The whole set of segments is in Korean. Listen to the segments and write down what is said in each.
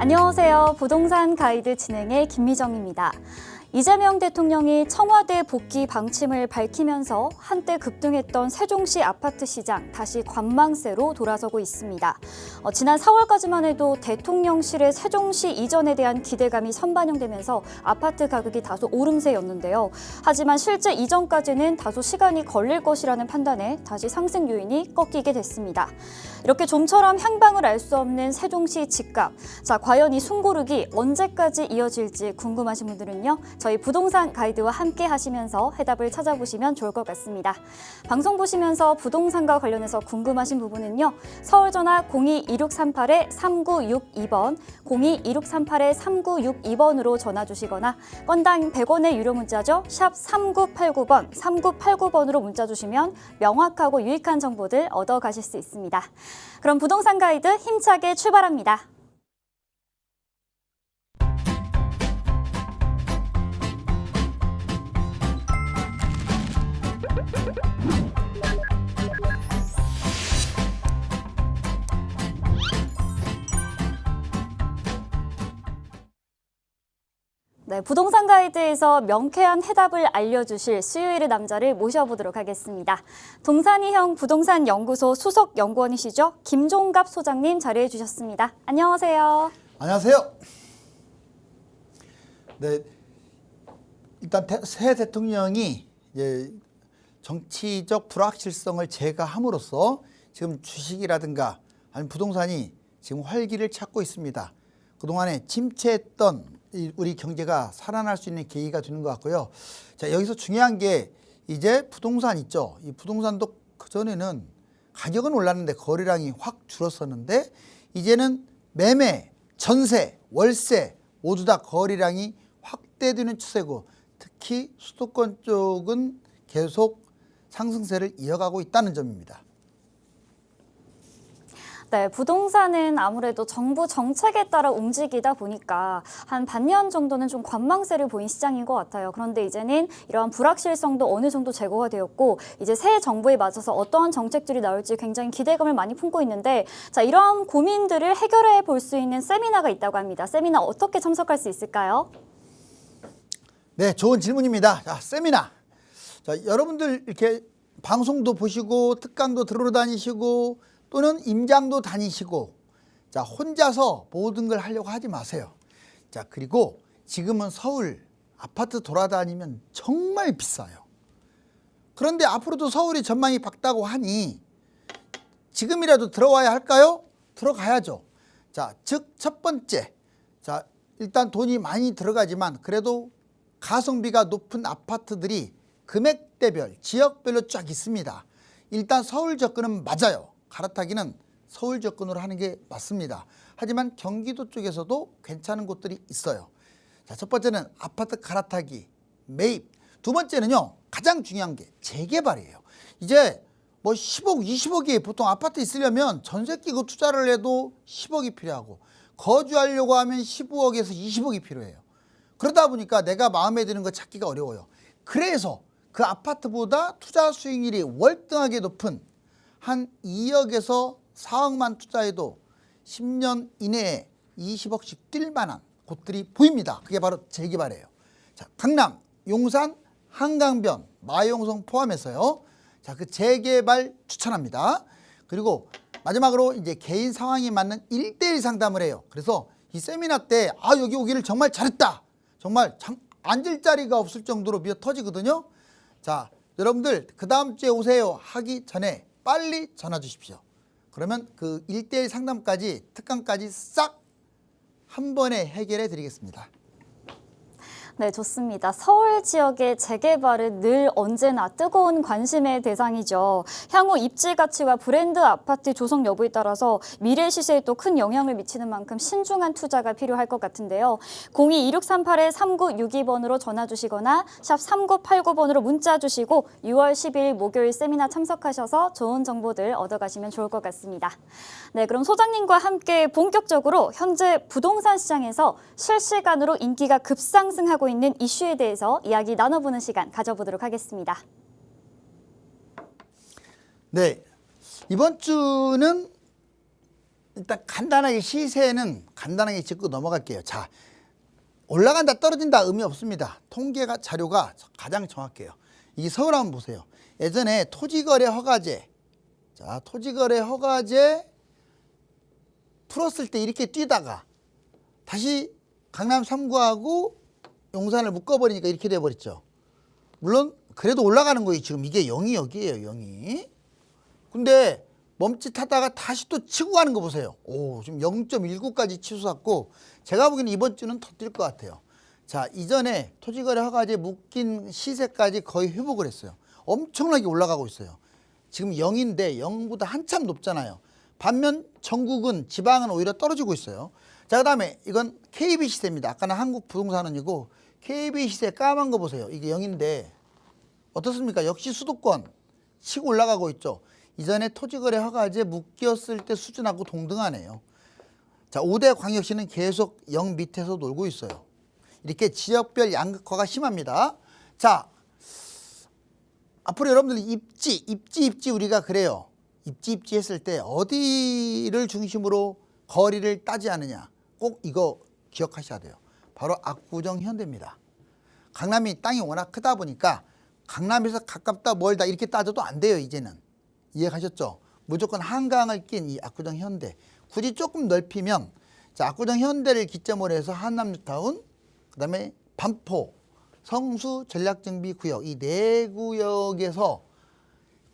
안녕하세요. 부동산 가이드 진행의 김미정입니다. 이재명 대통령이 청와대 복귀 방침을 밝히면서 한때 급등했던 세종시 아파트 시장 다시 관망세로 돌아서고 있습니다. 지난 4월까지만 해도 대통령실의 세종시 이전에 대한 기대감이 선반영되면서 아파트 가격이 다소 오름세였는데요. 하지만 실제 이전까지는 다소 시간이 걸릴 것이라는 판단에 다시 상승 요인이 꺾이게 됐습니다. 이렇게 좀처럼 향방을 알 수 없는 세종시 집값. 자, 과연 이 숨고르기 언제까지 이어질지 궁금하신 분들은요. 저희 부동산 가이드와 함께 하시면서 해답을 찾아보시면 좋을 것 같습니다. 방송 보시면서 부동산과 관련해서 궁금하신 부분은요. 서울전화 02-2638-3962번, 02-2638-3962번으로 전화 주시거나 건당 100원의 유료 문자죠. 샵 3989번, 3989번으로 문자 주시면 명확하고 유익한 정보들 얻어가실 수 있습니다. 그럼 부동산 가이드 힘차게 출발합니다. 네, 부동산 가이드에서 명쾌한 해답을 알려주실 수요일의 남자를 모셔보도록 하겠습니다. 동산이형 부동산 연구소 수석 연구원이시죠? 김종갑 소장님 자리해 주셨습니다. 안녕하세요. 안녕하세요. 네, 일단 새 대통령이 이제 정치적 불확실성을 제거함으로써 지금 주식이라든가 아니면 부동산이 지금 활기를 찾고 있습니다. 그동안에 침체했던 우리 경제가 살아날 수 있는 계기가 되는 것 같고요. 자, 여기서 중요한 게 이제 부동산 있죠. 이 부동산도 그전에는 가격은 올랐는데 거래량이 확 줄었었는데 이제는 매매, 전세, 월세 모두 다 거래량이 확대되는 추세고 특히 수도권 쪽은 계속 상승세를 이어가고 있다는 점입니다. 네, 부동산은 아무래도 정부 정책에 따라 움직이다 보니까 한 반년 정도는 좀 관망세를 보인 시장인 것 같아요. 그런데 이제는 이러한 불확실성도 어느 정도 제거가 되었고 이제 새 정부에 맞춰서 어떠한 정책들이 나올지 굉장히 기대감을 많이 품고 있는데 자, 이러한 고민들을 해결해 볼 수 있는 세미나가 있다고 합니다. 세미나 어떻게 참석할 수 있을까요? 네, 좋은 질문입니다. 자, 세미나. 자, 여러분들 이렇게 방송도 보시고 특강도 들으러 다니시고 또는 임장도 다니시고 자, 혼자서 모든 걸 하려고 하지 마세요. 자, 그리고 지금은 서울 아파트 돌아다니면 정말 비싸요. 그런데 앞으로도 서울이 전망이 밝다고 하니 지금이라도 들어와야 할까요? 들어가야죠. 자, 즉 첫 번째. 자, 일단 돈이 많이 들어가지만 그래도 가성비가 높은 아파트들이 금액대별, 지역별로 쫙 있습니다. 일단 서울 접근은 맞아요. 갈아타기는 서울 접근으로 하는 게 맞습니다. 하지만 경기도 쪽에서도 괜찮은 곳들이 있어요. 자, 첫 번째는 아파트 갈아타기, 매입. 두 번째는요, 가장 중요한 게 재개발이에요. 이제 뭐 10억, 20억이 보통 아파트 있으려면 전세 끼고 투자를 해도 10억이 필요하고 거주하려고 하면 15억에서 20억이 필요해요. 그러다 보니까 내가 마음에 드는 거 찾기가 어려워요. 그래서 그 아파트보다 투자 수익률이 월등하게 높은 한 2억에서 4억만 투자해도 10년 이내에 20억씩 뛸 만한 곳들이 보입니다. 그게 바로 재개발이에요. 자, 강남, 용산, 한강변, 마용성 포함해서요. 자, 그 재개발 추천합니다. 그리고 마지막으로 이제 개인 상황에 맞는 1대1 상담을 해요. 그래서 이 세미나 때 여기 오기를 정말 잘했다. 정말 앉을 자리가 없을 정도로 미어 터지거든요. 자, 여러분들 그 다음 주에 오세요 하기 전에 빨리 전화 주십시오. 그러면 그 1대1 상담까지 특강까지 싹 한 번에 해결해 드리겠습니다. 네, 좋습니다. 서울 지역의 재개발은 늘 언제나 뜨거운 관심의 대상이죠. 향후 입지 가치와 브랜드 아파트 조성 여부에 따라서 미래 시세에 또 큰 영향을 미치는 만큼 신중한 투자가 필요할 것 같은데요. 02-2638-3962번으로 전화 주시거나 샵 3989번으로 문자 주시고 6월 10일 목요일 세미나 참석하셔서 좋은 정보들 얻어가시면 좋을 것 같습니다. 네, 그럼 소장님과 함께 본격적으로 현재 부동산 시장에서 실시간으로 인기가 급상승하고 있는 이슈에 대해서 이야기 나눠보는 시간 가져보도록 하겠습니다. 네, 이번 주는 일단 간단하게 시세는 간단하게 짚고 넘어갈게요. 자, 올라간다 떨어진다 의미 없습니다. 통계가 자료가 가장 정확해요. 이 서울 한번 보세요. 예전에 토지거래 허가제, 자 토지거래 허가제 풀었을 때 이렇게 뛰다가 다시 강남 3구하고 용산을 묶어버리니까 이렇게 돼버렸죠. 물론 그래도 올라가는 거예요. 지금 이게 0이 여기에요. 0이. 근데 멈칫하다가 다시 또 치고 가는 거 보세요. 오, 지금 0.19까지 치솟았고 제가 보기에는 이번 주는 더 뛸 것 같아요. 자, 이전에 토지거래 허가제 묶인 시세까지 거의 회복을 했어요. 엄청나게 올라가고 있어요. 지금 0인데 0보다 한참 높잖아요. 반면 전국은 지방은 오히려 떨어지고 있어요. 자, 그다음에 이건 KB 시세입니다. 아까는 한국 부동산원이고 KB 시세 까만 거 보세요. 이게 0인데 어떻습니까? 역시 수도권 치고 올라가고 있죠. 이전에 토지거래 허가제 묶였을 때 수준하고 동등하네요. 자, 5대 광역시는 계속 0 밑에서 놀고 있어요. 이렇게 지역별 양극화가 심합니다. 자, 앞으로 여러분들 입지 우리가 그래요. 입지 했을 때 어디를 중심으로 거리를 따지 않느냐. 꼭 이거 기억하셔야 돼요. 바로 압구정 현대입니다. 강남이 땅이 워낙 크다 보니까 강남에서 가깝다 멀다 이렇게 따져도 안 돼요. 이제는. 이해가셨죠? 무조건 한강을 낀 이 압구정 현대. 굳이 조금 넓히면 자, 압구정 현대를 기점으로 해서 한남 뉴타운, 그다음에 반포, 성수 전략정비구역 이 네 구역에서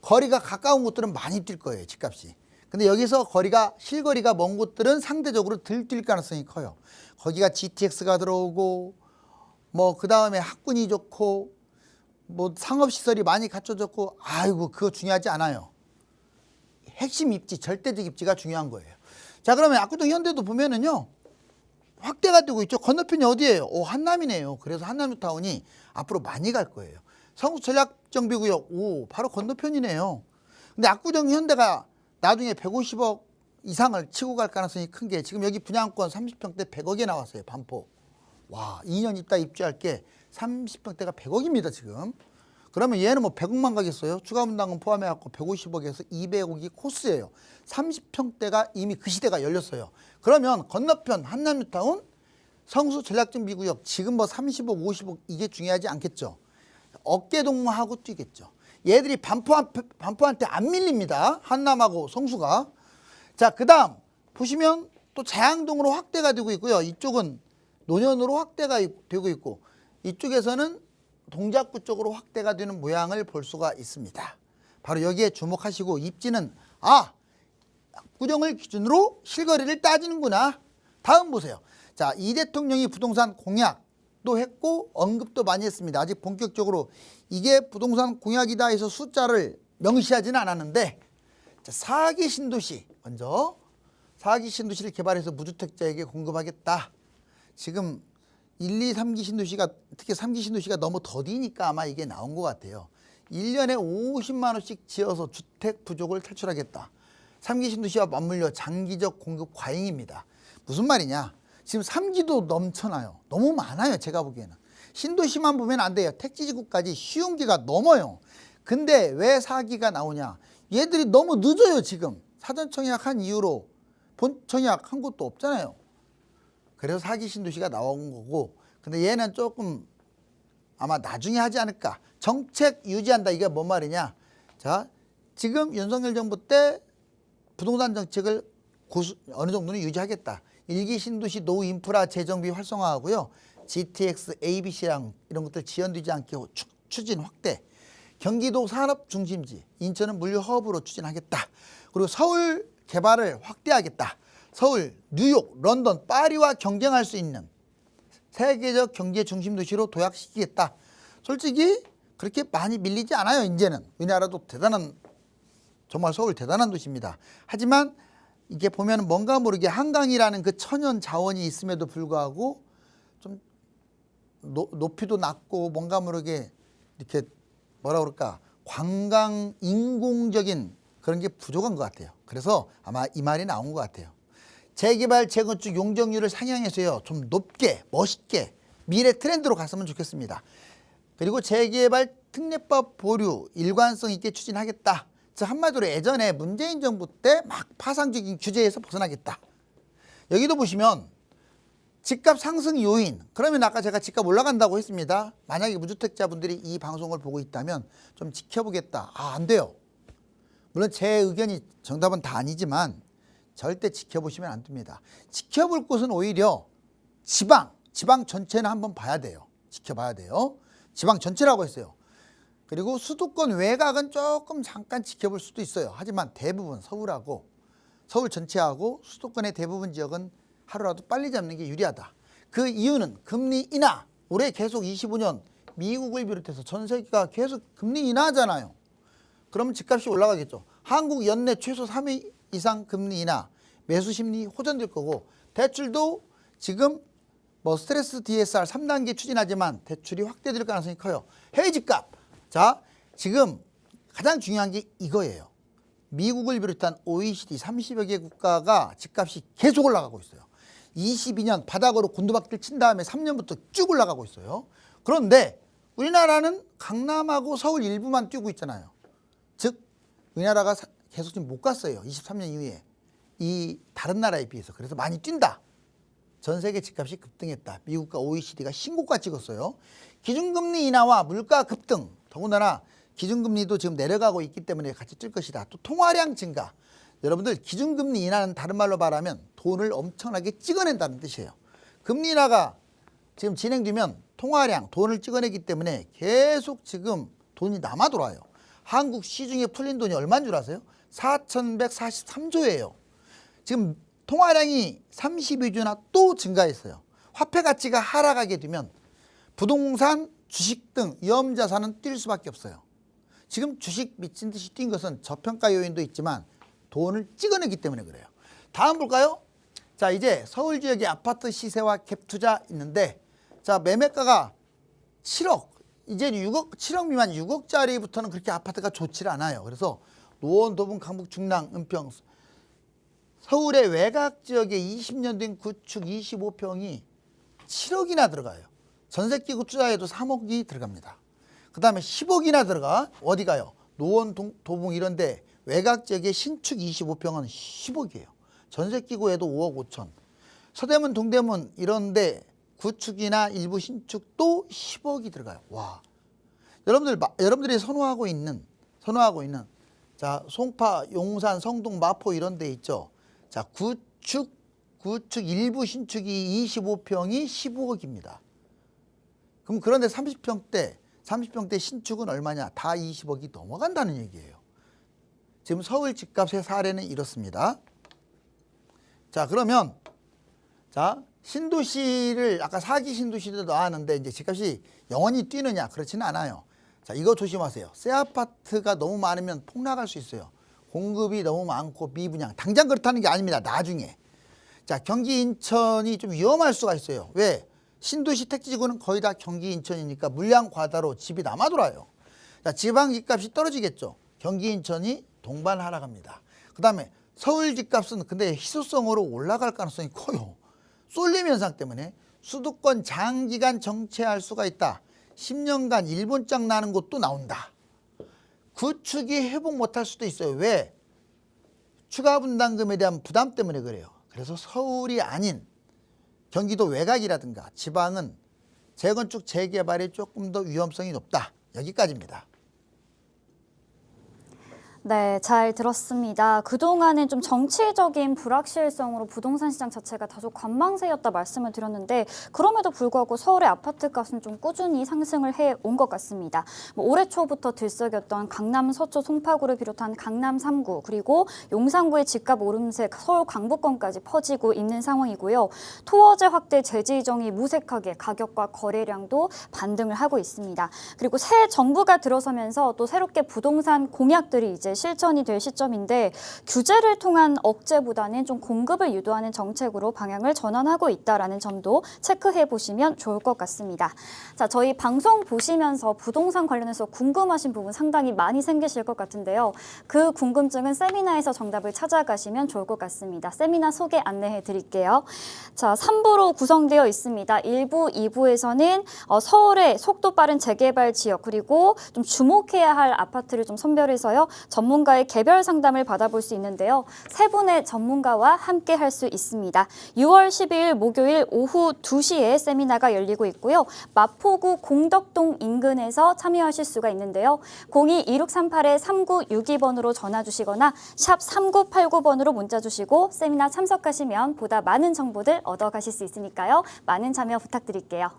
거리가 가까운 곳들은 많이 뛸 거예요. 집값이. 근데 여기서 실거리가 먼 곳들은 상대적으로 덜 뛸 가능성이 커요. 거기가 GTX가 들어오고 뭐 그다음에 학군이 좋고 뭐 상업시설이 많이 갖춰졌고 아이고 그거 중요하지 않아요. 핵심 입지, 절대적 입지가 중요한 거예요. 자, 그러면 압구정 현대도 보면은요. 확대가 되고 있죠. 건너편이 어디예요? 오, 한남이네요. 그래서 한남뉴타운이 앞으로 많이 갈 거예요. 성수 전략정비구역, 오, 바로 건너편이네요. 근데 압구정 현대가 나중에 150억 이상을 치고 갈 가능성이 큰 게 지금 여기 분양권 30평대 100억에 나왔어요. 반포. 와, 2년 있다 입주할 게 30평대가 100억입니다. 지금. 그러면 얘는 뭐 100억만 가겠어요? 추가 분담금 포함해갖고 150억에서 200억이 코스예요. 30평대가 이미 그 시대가 열렸어요. 그러면 건너편 한남뉴타운 성수 전략정비구역 지금 뭐 30억, 50억 이게 중요하지 않겠죠. 어깨동무하고 뛰겠죠. 얘들이 반포한테 안 밀립니다. 한남하고 성수가. 자, 그 다음 보시면 또 자양동으로 확대가 되고 있고요. 이쪽은 논현으로 확대가 되고 있고 이쪽에서는 동작구 쪽으로 확대가 되는 모양을 볼 수가 있습니다. 바로 여기에 주목하시고 입지는 압구정을 기준으로 실거리를 따지는구나. 다음 보세요. 자, 이 대통령이 부동산 공약도 했고 언급도 많이 했습니다. 아직 본격적으로 이게 부동산 공약이다 해서 숫자를 명시하지는 않았는데 자, 4기 신도시 먼저 4기 신도시를 개발해서 무주택자에게 공급하겠다. 지금 1, 2, 3기 신도시가 특히 3기 신도시가 너무 더디니까 아마 이게 나온 것 같아요. 1년에 50만 원씩 지어서 주택 부족을 탈출하겠다. 3기 신도시와 맞물려 장기적 공급 과잉입니다. 무슨 말이냐? 지금 3기도 넘쳐나요. 너무 많아요. 제가 보기에는. 신도시만 보면 안 돼요. 택지지구까지 쉬운 기가 넘어요. 근데 왜 4기가 나오냐? 얘들이 너무 늦어요. 지금. 사전청약한 이후로 본청약한 것도 없잖아요. 그래서 4기 신도시가 나온 거고 근데 얘는 조금 아마 나중에 하지 않을까. 정책 유지한다. 이게 뭔 말이냐. 자, 지금 윤석열 정부 때 부동산 정책을 어느 정도는 유지하겠다. 1기 신도시 노후 인프라 재정비 활성화하고요. GTX, ABC랑 이런 것들 지연되지 않게 추진 확대. 경기도 산업 중심지, 인천은 물류 허브로 추진하겠다. 그리고 서울 개발을 확대하겠다. 서울, 뉴욕, 런던, 파리와 경쟁할 수 있는 세계적 경제 중심 도시로 도약시키겠다. 솔직히 그렇게 많이 밀리지 않아요. 이제는 우리나라도 정말 서울 대단한 도시입니다. 하지만 이게 보면 뭔가 모르게 한강이라는 그 천연 자원이 있음에도 불구하고 좀 높이도 낮고 뭔가 모르게 이렇게 뭐라 그럴까 관광 인공적인 그런 게 부족한 것 같아요. 그래서 아마 이 말이 나온 것 같아요. 재개발, 재건축 용적률을 상향해서요. 좀 높게, 멋있게 미래 트렌드로 갔으면 좋겠습니다. 그리고 재개발 특례법 보류 일관성 있게 추진하겠다. 자, 한마디로 예전에 문재인 정부 때 막 파상적인 규제에서 벗어나겠다. 여기도 보시면 집값 상승 요인. 그러면 아까 제가 집값 올라간다고 했습니다. 만약에 무주택자분들이 이 방송을 보고 있다면 좀 지켜보겠다. 안 돼요. 물론 제 의견이 정답은 다 아니지만 절대 지켜보시면 안 됩니다. 지켜볼 곳은 오히려 지방 전체는 한번 봐야 돼요. 지켜봐야 돼요. 지방 전체라고 했어요. 그리고 수도권 외곽은 조금 잠깐 지켜볼 수도 있어요. 하지만 대부분 서울 전체하고 수도권의 대부분 지역은 하루라도 빨리 잡는 게 유리하다. 그 이유는 금리 인하. 올해 계속 25년 미국을 비롯해서 전 세계가 계속 금리 인하하잖아요. 그러면 집값이 올라가겠죠. 한국 연내 최소 3회 이상 금리 인하, 매수 심리 호전될 거고, 대출도 지금 뭐 스트레스 DSR 3단계 추진하지만 대출이 확대될 가능성이 커요. 해외 집값. 자, 지금 가장 중요한 게 이거예요. 미국을 비롯한 OECD 30여 개 국가가 집값이 계속 올라가고 있어요. 22년 바닥으로 곤두박질 친 다음에 3년부터 쭉 올라가고 있어요. 그런데 우리나라는 강남하고 서울 일부만 뛰고 있잖아요. 즉 우리나라가 계속 지금 못 갔어요. 23년 이후에. 이 다른 나라에 비해서. 그래서 많이 뛴다. 전 세계 집값이 급등했다. 미국과 OECD가 신고가 찍었어요. 기준금리 인하와 물가 급등. 더군다나 기준금리도 지금 내려가고 있기 때문에 같이 뛸 것이다. 또 통화량 증가. 여러분들 기준금리 인하는 다른 말로 말하면 돈을 엄청나게 찍어낸다는 뜻이에요. 금리 인하가 지금 진행되면 통화량, 돈을 찍어내기 때문에 계속 지금 돈이 남아 돌아요. 한국 시중에 풀린 돈이 얼마인 줄 아세요? 4,143조예요. 지금 통화량이 32주나 또 증가했어요. 화폐 가치가 하락하게 되면 부동산, 주식 등 위험자산은 뛸 수밖에 없어요. 지금 주식 미친 듯이 뛴 것은 저평가 요인도 있지만 돈을 찍어내기 때문에 그래요. 다음 볼까요? 자, 이제 서울 지역의 아파트 시세와 갭 투자 있는데, 자, 매매가가 7억, 이제 6억, 7억 미만 6억짜리부터는 그렇게 아파트가 좋지 않아요. 그래서 노원, 도분, 강북, 중랑, 은평, 서울의 외곽 지역에 20년 된 구축 25평이 7억이나 들어가요. 전세끼고 투자해도 3억이 들어갑니다. 그 다음에 10억이나 들어가. 어디 가요? 노원, 도봉 이런 데 외곽 지역의 신축 25평은 10억이에요. 전세 끼고 해도 5억 5천. 서대문, 동대문 이런 데 구축이나 일부 신축도 10억이 들어가요. 와. 여러분들이 선호하고 있는 자, 송파, 용산, 성동, 마포 이런 데 있죠. 자, 구축 일부 신축이 25평이 15억입니다. 그럼 그런데 30평대 신축은 얼마냐? 다 20억이 넘어간다는 얘기예요. 지금 서울 집값의 사례는 이렇습니다. 자, 그러면 자, 신도시를 아까 4기 신도시도 나왔는데 이제 집값이 영원히 뛰느냐? 그렇지는 않아요. 자, 이거 조심하세요. 새 아파트가 너무 많으면 폭락할 수 있어요. 공급이 너무 많고 미분양. 당장 그렇다는 게 아닙니다. 나중에. 자, 경기 인천이 좀 위험할 수가 있어요. 왜? 신도시 택지지구는 거의 다 경기 인천이니까 물량 과다로 집이 남아 돌아요. 자, 지방 집값이 떨어지겠죠. 경기 인천이 동반 하락합니다. 그 다음에 서울 집값은 근데 희소성으로 올라갈 가능성이 커요. 쏠림 현상 때문에 수도권 장기간 정체할 수가 있다. 10년간 일본장 나는 곳도 나온다. 구축이 회복 못할 수도 있어요. 왜? 추가 분담금에 대한 부담 때문에 그래요. 그래서 서울이 아닌 경기도 외곽이라든가 지방은 재건축, 재개발이 조금 더 위험성이 높다. 여기까지입니다. 네, 잘 들었습니다. 그동안은 좀 정치적인 불확실성으로 부동산 시장 자체가 다소 관망세였다 말씀을 드렸는데 그럼에도 불구하고 서울의 아파트 값은 좀 꾸준히 상승을 해온 것 같습니다. 올해 초부터 들썩였던 강남 서초 송파구를 비롯한 강남 3구 그리고 용산구의 집값 오름세 서울 강북권까지 퍼지고 있는 상황이고요. 토어제 확대 제재 이정이 무색하게 가격과 거래량도 반등을 하고 있습니다. 그리고 새 정부가 들어서면서 또 새롭게 부동산 공약들이 이제 실천이 될 시점인데 규제를 통한 억제보다는 좀 공급을 유도하는 정책으로 방향을 전환하고 있다라는 점도 체크해 보시면 좋을 것 같습니다. 자, 저희 방송 보시면서 부동산 관련해서 궁금하신 부분 상당히 많이 생기실 것 같은데요. 그 궁금증은 세미나에서 정답을 찾아가시면 좋을 것 같습니다. 세미나 소개 안내해 드릴게요. 자, 3부로 구성되어 있습니다. 1부, 2부에서는 서울의 속도 빠른 재개발 지역 그리고 좀 주목해야 할 아파트를 좀 선별해서요. 전문가의 개별 상담을 받아볼 수 있는데요. 세 분의 전문가와 함께 할 수 있습니다. 6월 12일 목요일 오후 2시에 세미나가 열리고 있고요. 마포구 공덕동 인근에서 참여하실 수가 있는데요. 02-2638-3962번으로 전화 주시거나 샵 3989번으로 문자 주시고 세미나 참석하시면 보다 많은 정보들 얻어가실 수 있으니까요. 많은 참여 부탁드릴게요.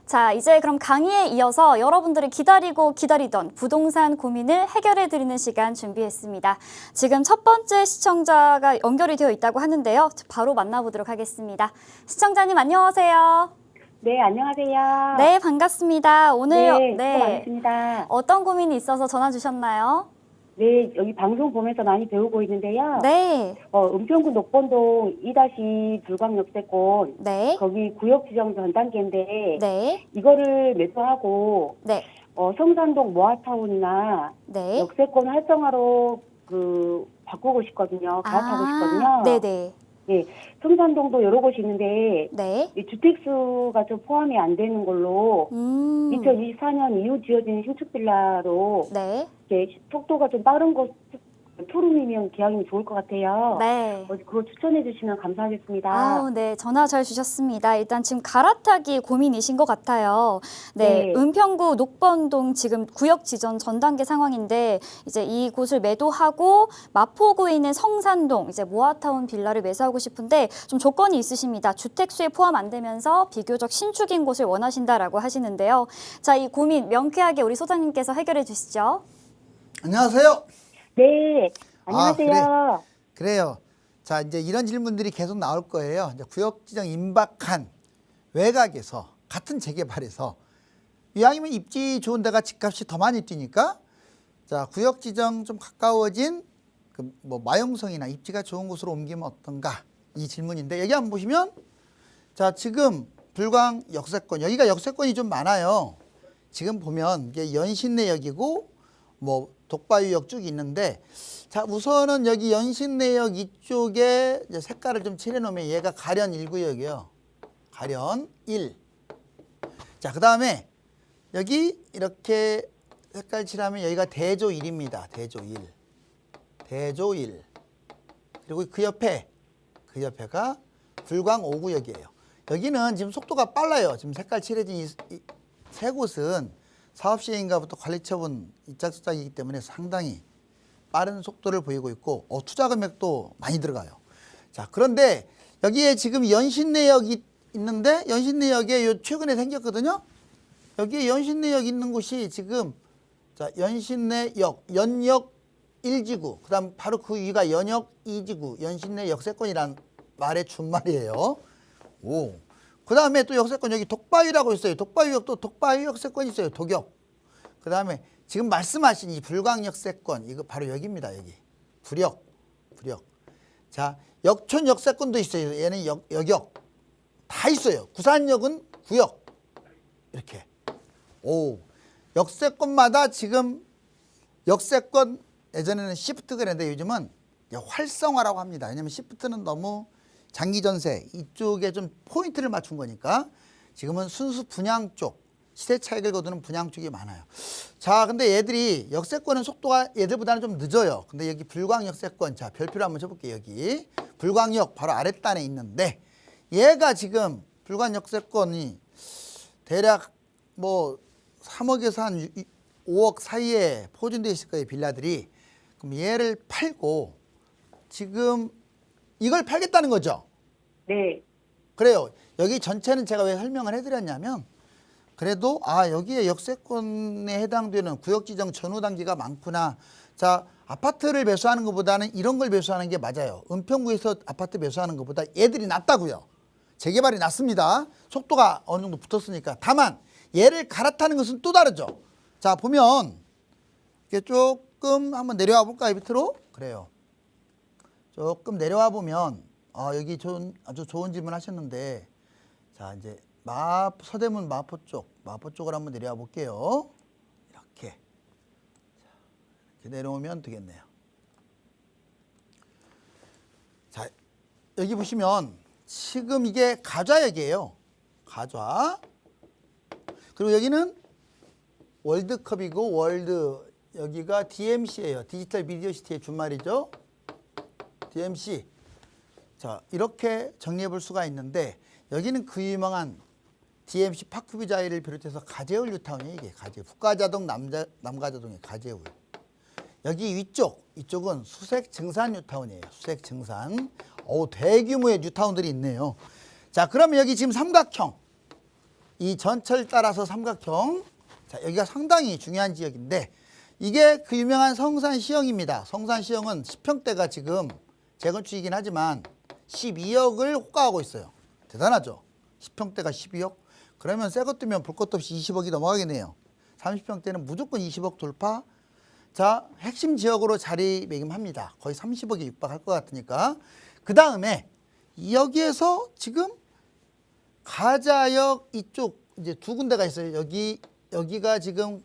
자, 이제 그럼 강의에 이어서 여러분들이 기다리던 부동산 고민을 해결해드리는 시간 준비했습니다. 지금 첫 번째 시청자가 연결이 되어 있다고 하는데요. 바로 만나보도록 하겠습니다. 시청자님 안녕하세요. 네, 안녕하세요. 네, 반갑습니다. 오늘 반갑습니다. 어떤 고민이 있어서 전화 주셨나요? 네, 여기 방송 보면서 많이 배우고 있는데요. 네, 은평구 녹번동 2- 불광역세권 네, 거기 구역 지정 전 단계인데 네, 이거를 매수하고 네, 성산동 모아타운이나 네. 역세권 활성화로 바꾸고 싶거든요. 가입하고 싶거든요. 네네, 네, 성산동도 여러 곳이 있는데 네. 이 주택수가 좀 포함이 안 되는 걸로 2024년 이후 지어진 신축 빌라로 네, 이제 속도가 좀 빠른 곳 투룸이면 계약이면 좋을 것 같아요. 네. 그거 추천해 주시면 감사하겠습니다. 아우, 네, 전화 잘 주셨습니다. 일단 지금 갈아타기 고민이신 것 같아요. 네, 네. 은평구 녹번동 지금 구역 지정 전 단계 상황인데 이제 이곳을 매도하고 마포구에 있는 성산동 이제 모아타운 빌라를 매수하고 싶은데 좀 조건이 있으십니다. 주택수에 포함 안 되면서 비교적 신축인 곳을 원하신다라고 하시는데요. 자, 이 고민 명쾌하게 우리 소장님께서 해결해 주시죠. 안녕하세요. 네, 안녕하세요. 그래요. 자, 이제 이런 질문들이 계속 나올 거예요. 이제 구역 지정 임박한 외곽에서 같은 재개발에서 이왕이면 입지 좋은 데가 집값이 더 많이 뛰니까 자, 구역 지정 좀 가까워진 뭐 마용성이나 입지가 좋은 곳으로 옮기면 어떤가 이 질문인데 여기 한번 보시면 자, 지금 불광 역세권 여기가 역세권이 좀 많아요. 지금 보면 이게 연신내역이고 뭐 독바위역 쭉 있는데 자, 우선은 여기 연신내역 이쪽에 이제 색깔을 좀 칠해놓으면 얘가 가련 1구역이에요. 가련 1. 자, 그 다음에 여기 이렇게 색깔 칠하면 여기가 대조 1입니다. 대조 1. 대조 1. 그리고 그 옆에가 불광 5구역이에요. 여기는 지금 속도가 빨라요. 지금 색깔 칠해진 이 세 곳은 사업시행인가부터 관리처분 이짝저짝이기 때문에 상당히 빠른 속도를 보이고 있고 투자 금액도 많이 들어가요. 자, 그런데 여기에 지금 연신내역이 있는데 연신내역에 요 최근에 생겼거든요. 여기에 연신내역 있는 곳이 지금 자, 연신내역 연역 1지구 그다음 바로 그 위가 연역 2지구 연신내 역세권이란 말의 준말이에요. 오. 그 다음에 또 역세권 여기 독바위라고 있어요. 독바위역도 독바위 역세권 있어요. 독역. 그 다음에 지금 말씀하신 이 불광 역세권 이거 바로 여기입니다. 여기 부력. 자, 역촌 역세권도 있어요. 얘는 역역 다 있어요. 구산역은 구역 이렇게. 오, 역세권마다 지금 역세권 예전에는 시프트 그랬는데 요즘은 활성화라고 합니다. 왜냐하면 시프트는 너무 장기 전세 이쪽에 좀 포인트를 맞춘 거니까 지금은 순수 분양 쪽 시세 차익을 거두는 분양 쪽이 많아요. 자, 근데 얘들이 역세권은 속도가 얘들보다는 좀 늦어요. 근데 여기 불광 역세권 자, 별표를 한번 쳐볼게요. 여기 불광역 바로 아랫단에 있는데 얘가 지금 불광 역세권이 대략 뭐 3억에서 한 5억 사이에 포진되어 있을 거예요. 빌라들이. 그럼 얘를 팔고 지금 이걸 팔겠다는 거죠? 네. 그래요. 여기 전체는 제가 왜 설명을 해드렸냐면 그래도 여기에 역세권에 해당되는 구역지정 전후 단계가 많구나. 자, 아파트를 매수하는 것보다는 이런 걸 매수하는 게 맞아요. 은평구에서 아파트 매수하는 것보다 얘들이 낫다고요. 재개발이 낫습니다. 속도가 어느 정도 붙었으니까. 다만 얘를 갈아타는 것은 또 다르죠. 자, 보면 이게 조금 한번 내려와 볼까요? 밑으로? 그래요. 조금 내려와 보면 여기 아주 좋은 질문 하셨는데 자, 이제 서대문 마포 쪽을 한번 내려와 볼게요. 이렇게 내려오면 되겠네요. 자, 여기 보시면 지금 이게 가좌역이에요. 가좌. 그리고 여기는 월드컵이고 월드 여기가 DMC예요. 디지털 미디어 시티의 준말이죠. DMC. 자, 이렇게 정리해 볼 수가 있는데 여기는 그 유명한 DMC 파크뷰자이를 비롯해서 가재울 뉴타운이에요. 이게 가재울. 북가자동 남가자동의 가재울. 여기 이쪽은 수색 증산 뉴타운이에요. 수색 증산. 대규모의 뉴타운들이 있네요. 자, 그러면 여기 지금 삼각형. 이 전철 따라서 삼각형. 자, 여기가 상당히 중요한 지역인데 이게 그 유명한 성산시형입니다. 성산시형은 10평대가 지금 재건축이긴 하지만 12억을 호가하고 있어요. 대단하죠. 10평대가 12억. 그러면 새 것도면 볼 것도 없이 20억이 넘어가겠네요. 30평대는 무조건 20억 돌파. 자, 핵심 지역으로 자리매김합니다. 거의 30억에 육박할 것 같으니까. 그 다음에 여기에서 지금 가자역 이쪽 이제 두 군데가 있어요. 여기가 지금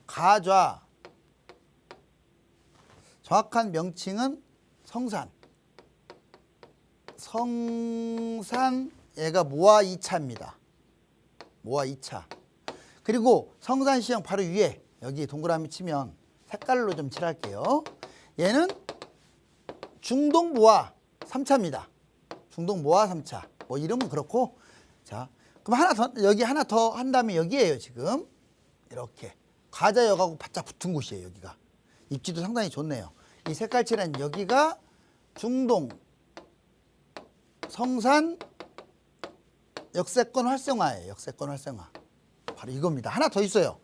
가좌. 정확한 명칭은 성산. 얘가 모아 2차입니다. 모아 2차. 그리고 성산시형 바로 위에 여기 동그라미 치면 색깔로 좀 칠할게요. 얘는 중동 모아 3차입니다. 중동 모아 3차. 뭐 이름은 그렇고. 자, 그럼 여기 하나 더 한 다음에 여기에요, 지금. 이렇게. 가자역하고 바짝 붙은 곳이에요, 여기가. 입지도 상당히 좋네요. 이 색깔 칠한 여기가 중동 성산 역세권 활성화예요. 역세권 활성화. 바로 이겁니다. 하나 더 있어요.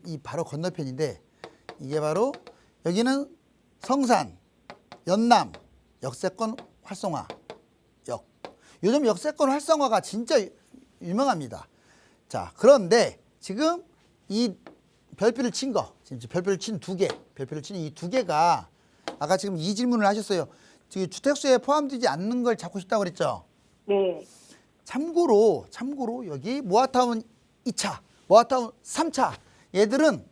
이 바로 건너편인데 이게 바로 여기는 성산 연남 역세권 활성화 역. 요즘 역세권 활성화가 진짜 유명합니다. 자, 그런데 지금 이 별표를 친 거, 지금 별표를 친 두 개, 별표를 친 이 두 개가 아까 지금 이 질문을 하셨어요. 지금 주택수에 포함되지 않는 걸 잡고 싶다고 그랬죠? 네. 참고로 여기 모아타운 2차, 모아타운 3차 얘들은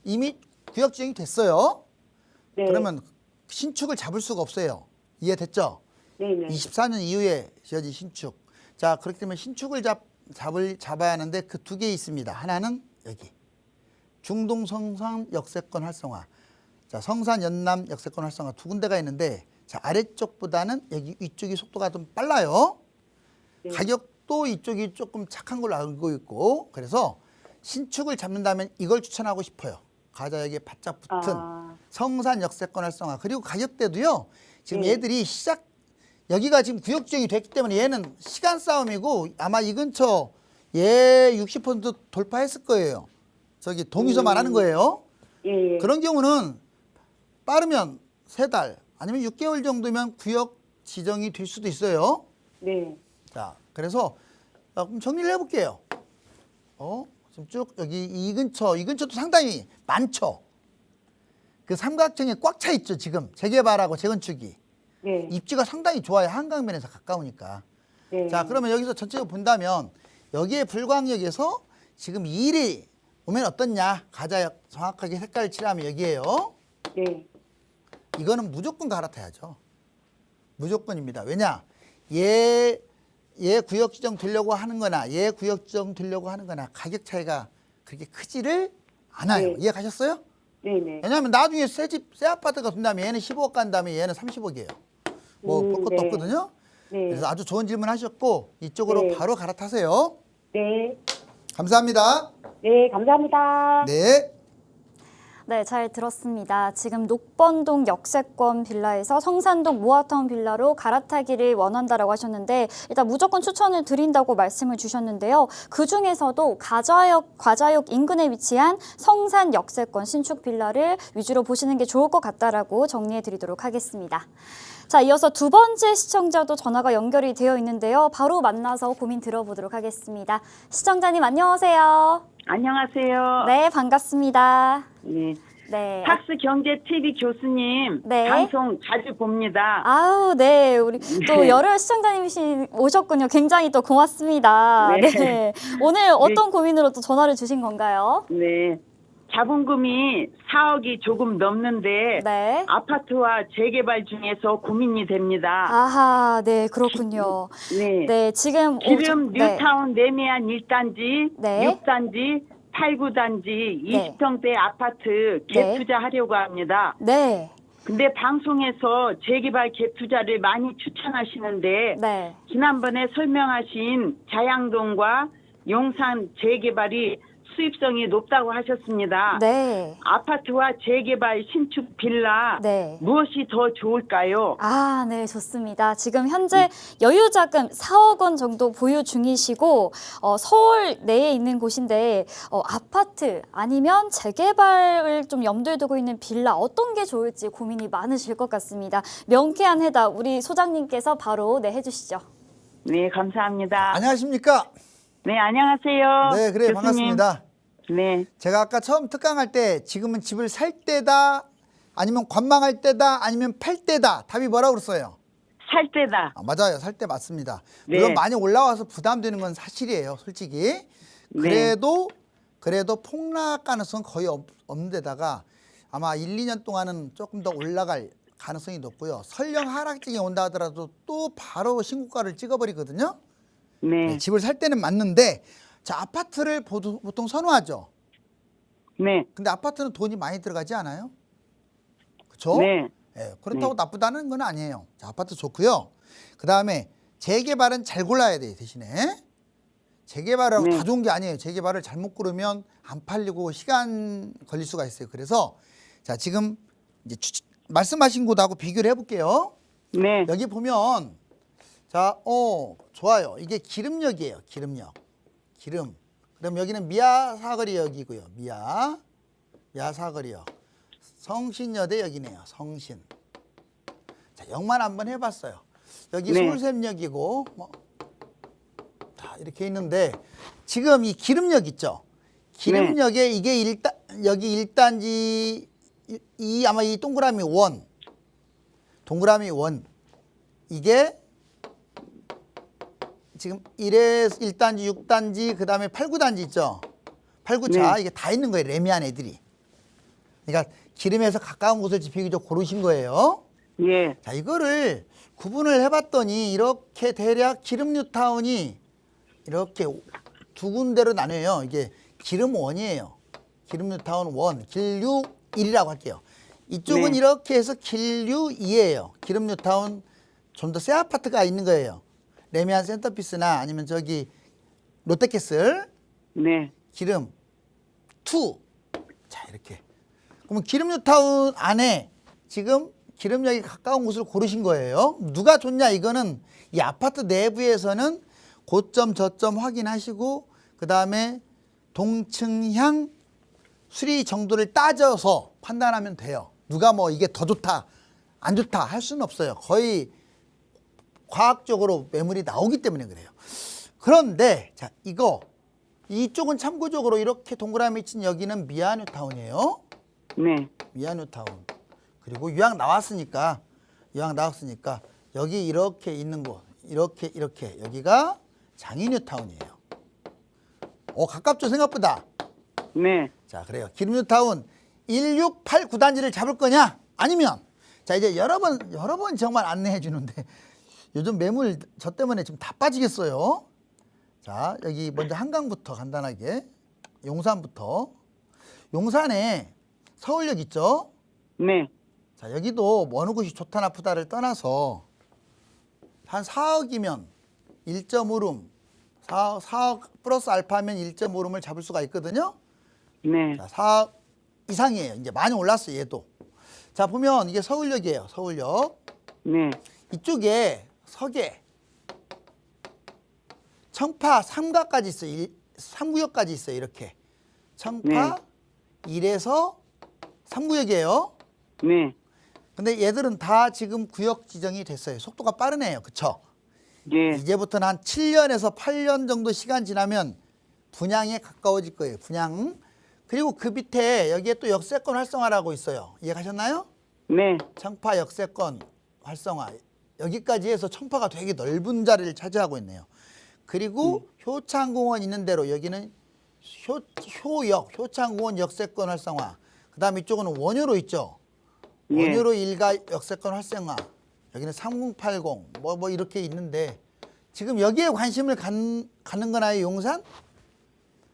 이미 구역 지정이 됐어요. 네. 그러면 신축을 잡을 수가 없어요. 이해됐죠? 네네. 24년 이후에 지어진 신축. 자, 그렇기 때문에 신축을 잡아야 하는데 그 두 개 있습니다. 하나는 여기 중동 성산 역세권 활성화. 자, 성산 연남 역세권 활성화 두 군데가 있는데 자, 아래쪽보다는 여기 위쪽이 속도가 좀 빨라요. 네. 가격도 이쪽이 조금 착한 걸로 알고 있고 그래서 신축을 잡는다면 이걸 추천하고 싶어요. 가자역에 바짝 붙은 성산 역세권 활성화. 그리고 가격대도요. 지금 네. 얘들이 여기가 지금 구역 지정이 됐기 때문에 얘는 시간 싸움이고 아마 이 근처 얘 60% 돌파했을 거예요. 저기 동의서만 하는 거예요. 예. 그런 경우는 빠르면 3달 아니면 6개월 정도면 구역 지정이 될 수도 있어요. 네. 자, 그래서 그럼 정리를 해볼게요. 지금 쭉 여기 이 근처도 상당히 많죠. 그 삼각형에 꽉 차 있죠. 지금 재개발하고 재건축이. 네. 입지가 상당히 좋아요. 한강변에서 가까우니까. 네. 자, 그러면 여기서 전체적으로 본다면 여기에 불광역에서 지금 이 일이 오면 어떻냐? 가자역 정확하게 색깔을 칠하면 여기에요. 네. 이거는 무조건 갈아타야죠. 무조건입니다. 왜냐? 얘 구역 지정 되려고 하는 거나 얘 구역 지정 되려고 하는 거나 가격 차이가 그렇게 크지를 않아요. 네. 이해 가셨어요? 네네. 왜냐하면 나중에 새 아파트가 된다면 얘는 15억 간 다음에 얘는 30억이에요. 뭐 볼 것도 네. 없거든요. 네. 그래서 아주 좋은 질문 하셨고 이쪽으로 네. 바로 갈아타세요. 네. 감사합니다. 네, 감사합니다. 네. 네, 잘 들었습니다. 지금 녹번동 역세권 빌라에서 성산동 모아타운 빌라로 갈아타기를 원한다라고 하셨는데 일단 무조건 추천을 드린다고 말씀을 주셨는데요. 그중에서도 과자역 인근에 위치한 성산 역세권 신축 빌라를 위주로 보시는 게 좋을 것 같다라고 정리해 드리도록 하겠습니다. 자, 이어서 두 번째 시청자도 전화가 연결이 되어 있는데요. 바로 만나서 고민 들어보도록 하겠습니다. 시청자님 안녕하세요. 안녕하세요. 네, 반갑습니다. 네. 네. 탁스 경제 TV 교수님 네. 방송 자주 봅니다. 아우, 네. 우리 또 여러 시청자님이 오셨군요. 굉장히 또 고맙습니다. 네. 네. 오늘 어떤 고민으로 또 전화를 주신 건가요? 네. 자본금이 4억이 조금 넘는데 네. 아파트와 재개발 중에서 고민이 됩니다. 아하, 네, 그렇군요. 네. 네, 지금 지금 네. 뉴타운 내미안 1단지, 네. 6단지, 8구단지 네. 20평대 아파트 네. 갭투자하려고 합니다. 네. 근데 방송에서 재개발 갭투자를 많이 추천하시는데 네. 지난번에 설명하신 자양동과 용산 재개발이 수입성이 높다고 하셨습니다. 네. 아파트와 재개발 신축 빌라 네. 무엇이 더 좋을까요? 아, 네, 좋습니다. 지금 현재 여유자금 4억 원 정도 보유 중이시고 서울 내에 있는 곳인데 아파트 아니면 재개발을 좀 염두에 두고 있는 빌라 어떤 게 좋을지 고민이 많으실 것 같습니다. 명쾌한 해답 우리 소장님께서 바로 해주시죠. 네, 감사합니다. 안녕하십니까? 네, 안녕하세요. 네, 그래 교수님. 반갑습니다. 네, 제가 아까 처음 특강할 때 지금은 집을 살 때다 아니면 관망할 때다 아니면 팔 때다 답이 뭐라고 그랬어요? 살 때다. 맞아요. 살 때 맞습니다. 네. 물론 많이 올라와서 부담되는 건 사실이에요. 솔직히. 그래도 폭락 가능성은 거의 없는 데다가 아마 1, 2년 동안은 조금 더 올라갈 가능성이 높고요. 설령 하락장이 온다 하더라도 또 바로 신고가를 찍어버리거든요. 네, 네, 집을 살 때는 맞는데 자 아파트를 보통 선호하죠. 네, 근데 아파트는 돈이 많이 들어가지 않아요? 그렇죠? 네, 그렇다고 나쁘다는 건 아니에요. 자, 아파트 좋고요. 그 다음에 재개발은 잘 골라야 돼요. 대신에 재개발하고 네. 다 좋은 게 아니에요. 재개발을 잘못 고르면 안 팔리고 시간 걸릴 수가 있어요. 그래서 자 지금 이제 말씀하신 곳하고 비교를 해볼게요. 네, 여기 보면 자, 좋아요. 이게 기름역이에요. 기름역. 기름. 그럼 여기는 미아 사거리역이고요. 미아 사거리역. 성신여대 역이네요. 성신. 자, 역만 한번 해봤어요. 여기 네. 서울샘역이고 자, 이렇게 있는데 지금 이 기름역 있죠. 기름역에 이게 여기 1단지 아마 이 동그라미 원. 이게 지금 1단지, 6단지, 그 다음에 8, 9단지 있죠. 8, 9차 네. 이게 다 있는 거예요. 레미안 애들이. 그러니까 기름에서 가까운 곳을 지피기적 고르신 거예요. 예, 자, 이거를 구분을 해봤더니 이렇게 대략 기름 뉴타운이 이렇게 두 군데로 나뉘어요. 이게 기름 원이에요. 기름 뉴타운 원, 길류 1이라고 할게요. 이쪽은 네. 이렇게 해서 길류 2예요. 기름 뉴타운 좀 더 새 아파트가 있는 거예요. 레미안 센터피스나 아니면 저기 롯데캐슬 네, 기름 2. 자, 이렇게. 그러면 기름 뉴타운 안에 지금 기름역이 가까운 곳을 고르신 거예요. 누가 좋냐 이거는 이 아파트 내부에서는 고점 저점 확인하시고 그 다음에 동층향 수리 정도를 따져서 판단하면 돼요. 누가 뭐 이게 더 좋다 안 좋다 할 수는 없어요. 거의 과학적으로 매물이 나오기 때문에 그래요. 그런데 자 이쪽은 참고적으로 이렇게 동그라미 친 여기는 미아뉴타운이에요. 네, 미아뉴타운. 그리고 유학 나왔으니까 여기 이렇게 있는 곳 이렇게 여기가 장인뉴타운이에요. 가깝죠 생각보다. 네, 자 그래요. 기름뉴타운 1, 6, 8, 9단지를 잡을 거냐 아니면 자 이제 여러 번 정말 안내해 주는데 요즘 매물 저 때문에 지금 다 빠지겠어요. 자 여기 먼저 한강부터 간단하게 용산부터. 용산에 서울역 있죠. 네, 자 여기도 어느 곳이 좋다 나쁘다를 떠나서 한 4억이면 1.5룸 4억 플러스 알파면 1.5룸을 잡을 수가 있거든요. 네, 자 4억 이상이에요. 이제 많이 올랐어요 얘도. 자 보면 이게 서울역이에요. 서울역. 네, 이쪽에 서계 청파 3가까지 있어요. 3구역까지 있어요. 이렇게 청파 1에서 3구역이에요. 네, 근데 얘들은 다 지금 구역 지정이 됐어요. 속도가 빠르네요. 그쵸? 예, 이제부터는 한 7년에서 8년 정도 시간 지나면 분양에 가까워질 거예요. 분양. 그리고 그 밑에 여기에 또 역세권 활성화라고 있어요. 이해가셨나요? 네, 청파 역세권 활성화. 여기까지 해서 청파가 되게 넓은 자리를 차지하고 있네요. 그리고 효창공원 있는 대로 여기는 효창공원 역세권 활성화. 그 다음에 이쪽은 원효로 있죠. 예. 원효로 일가 역세권 활성화. 여기는 3080 뭐 이렇게 있는데 지금 여기에 관심을 갖는 거나요 용산?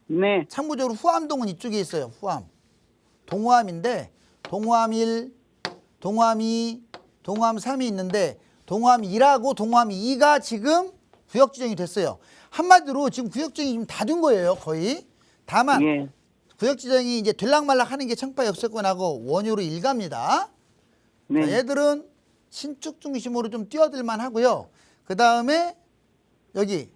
네. 참고적으로 후암동은 이쪽에 있어요. 후암. 동호암인데 동호암 1, 동호암 2, 동호암 3이 있는데 동호암 1하고 동호암 2가 지금 구역 지정이 됐어요. 한마디로 지금 구역 지정이 지금 다 된 거예요. 거의. 다만 예. 구역 지정이 이제 들락말락 하는 게 청파 역세권하고 원효로 일가입니다. 네. 자, 얘들은 신축 중심으로 좀 뛰어들만 하고요. 그 다음에 여기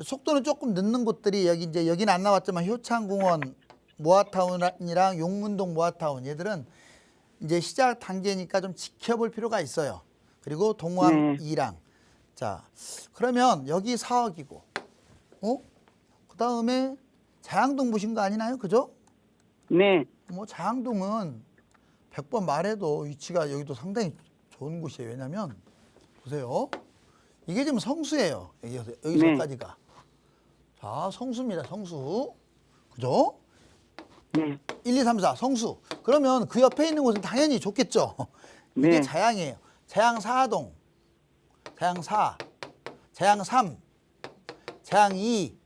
속도는 조금 늦는 곳들이 여기 이제 여기는 안 나왔지만 효창공원 모아타운이랑 용문동 모아타운 얘들은 이제 시작 단계니까 좀 지켜볼 필요가 있어요. 그리고 동호암 네. 2랑 자 그러면 여기 4억이고 그 다음에 자양동 보신 거 아니나요? 그죠? 네. 뭐 자양동은 100번 말해도 위치가 여기도 상당히 좋은 곳이에요. 왜냐면 보세요. 이게 지금 성수예요. 여기서까지가. 자, 성수입니다. 성수. 그죠? 네. 1, 2, 3, 4 성수. 그러면 그 옆에 있는 곳은 당연히 좋겠죠. 이게 네. 자양이에요. 자양 4동, 자양 4, 자양 3, 자양 2,